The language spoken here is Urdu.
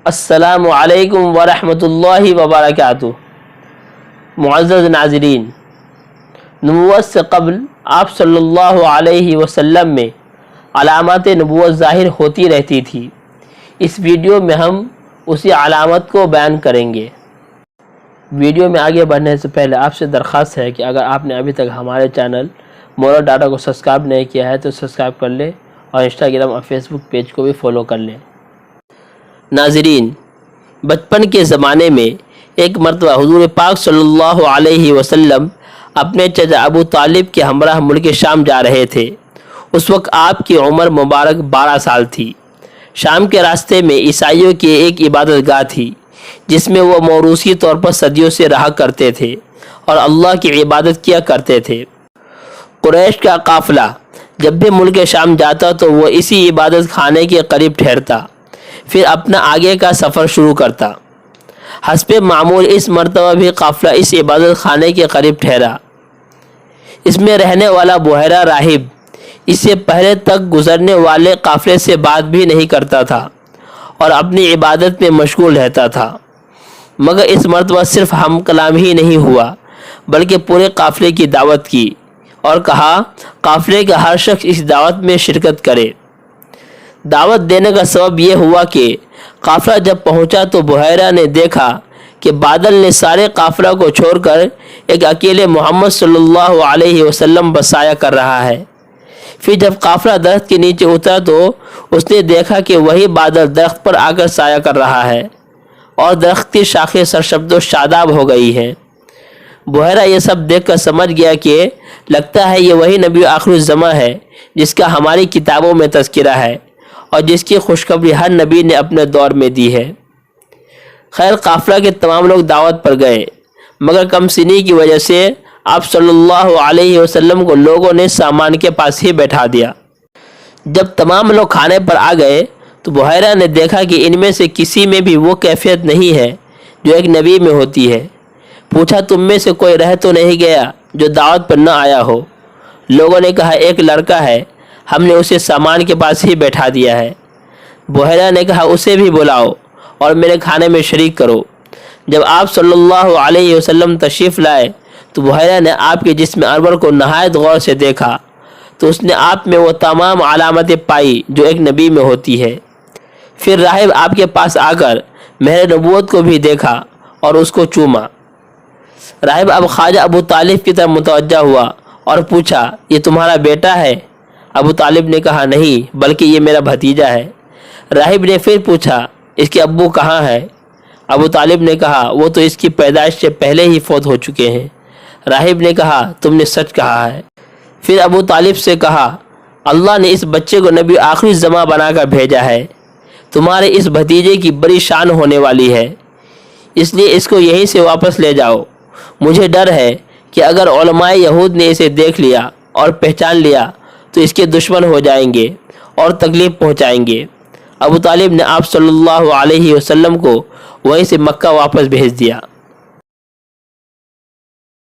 السلام علیکم ورحمۃ اللہ وبرکاتہ۔ معزز ناظرین، نبوت سے قبل آپ صلی اللہ علیہ وسلم میں علامات نبوت ظاہر ہوتی رہتی تھی۔ اس ویڈیو میں ہم اسی علامت کو بیان کریں گے۔ ویڈیو میں آگے بڑھنے سے پہلے آپ سے درخواست ہے کہ اگر آپ نے ابھی تک ہمارے چینل مورا ڈاٹا کو سبسکرائب نہیں کیا ہے تو سبسکرائب کر لیں اور انسٹاگرام اور فیس بک پیج کو بھی فالو کر لیں۔ ناظرین، بچپن کے زمانے میں ایک مرتبہ حضور پاک صلی اللہ علیہ وسلم اپنے چچا ابو طالب کے ہمراہ ملک شام جا رہے تھے۔ اس وقت آپ کی عمر مبارک 12 سال تھی۔ شام کے راستے میں عیسائیوں کی ایک عبادت گاہ تھی جس میں وہ موروثی طور پر صدیوں سے رہا کرتے تھے اور اللہ کی عبادت کیا کرتے تھے۔ قریش کا قافلہ جب بھی ملک شام جاتا تو وہ اسی عبادت خانے کے قریب ٹھہرتا، پھر اپنا آگے کا سفر شروع کرتا۔ حسب معمول اس مرتبہ بھی قافلہ اس عبادت خانے کے قریب ٹھہرا۔ اس میں رہنے والا بحیرہ راہب اس سے پہلے تک گزرنے والے قافلے سے بات بھی نہیں کرتا تھا اور اپنی عبادت میں مشغول رہتا تھا، مگر اس مرتبہ صرف ہم کلام ہی نہیں ہوا بلکہ پورے قافلے کی دعوت کی اور کہا قافلے کا ہر شخص اس دعوت میں شرکت کرے۔ دعوت دینے کا سبب یہ ہوا کہ قافلہ جب پہنچا تو بحیرہ نے دیکھا کہ بادل نے سارے قافلہ کو چھوڑ کر ایک اکیلے محمد صلی اللہ علیہ وسلم پر سایہ کر رہا ہے۔ پھر جب قافلہ درخت کے نیچے اترا تو اس نے دیکھا کہ وہی بادل درخت پر آ کر سایہ کر رہا ہے اور درخت کی شاخیں سرشبد و شاداب ہو گئی ہیں۔ بحیرہ یہ سب دیکھ کر سمجھ گیا کہ لگتا ہے یہ وہی نبی آخر الزماں ہے جس کا ہماری کتابوں میں تذکرہ ہے اور جس کی خوشخبری ہر نبی نے اپنے دور میں دی ہے۔ خیر، قافلہ کے تمام لوگ دعوت پر گئے، مگر کم سنی کی وجہ سے آپ صلی اللہ علیہ وسلم کو لوگوں نے سامان کے پاس ہی بیٹھا دیا۔ جب تمام لوگ کھانے پر آ گئے تو بحیرہ نے دیکھا کہ ان میں سے کسی میں بھی وہ کیفیت نہیں ہے جو ایک نبی میں ہوتی ہے۔ پوچھا، تم میں سے کوئی رہ تو نہیں گیا جو دعوت پر نہ آیا ہو؟ لوگوں نے کہا، ایک لڑکا ہے، ہم نے اسے سامان کے پاس ہی بیٹھا دیا ہے۔ بحیرہ نے کہا، اسے بھی بلاؤ اور میرے کھانے میں شریک کرو۔ جب آپ صلی اللہ علیہ وسلم تشریف لائے تو بحیرہ نے آپ کے جسم انور کو نہایت غور سے دیکھا تو اس نے آپ میں وہ تمام علامتیں پائی جو ایک نبی میں ہوتی ہے۔ پھر راہب آپ کے پاس آ کر مہر نبوت کو بھی دیکھا اور اس کو چوما۔ راہب اب خواجہ ابو طالب کی طرف متوجہ ہوا اور پوچھا، یہ تمہارا بیٹا ہے؟ ابو طالب نے کہا، نہیں بلکہ یہ میرا بھتیجا ہے۔ راہب نے پھر پوچھا، اس کے ابو کہاں ہے؟ ابو طالب نے کہا، وہ تو اس کی پیدائش سے پہلے ہی فوت ہو چکے ہیں۔ راہب نے کہا، تم نے سچ کہا ہے۔ پھر ابو طالب سے کہا، اللہ نے اس بچے کو نبی آخری زماں بنا کر بھیجا ہے۔ تمہارے اس بھتیجے کی بڑی شان ہونے والی ہے، اس لیے اس کو یہیں سے واپس لے جاؤ۔ مجھے ڈر ہے کہ اگر علماء یہود نے اسے دیکھ لیا اور پہچان لیا تو اس کے دشمن ہو جائیں گے اور تکلیف پہنچائیں گے۔ ابو طالب نے آپ صلی اللہ علیہ وسلم کو وہیں سے مکہ واپس بھیج دیا۔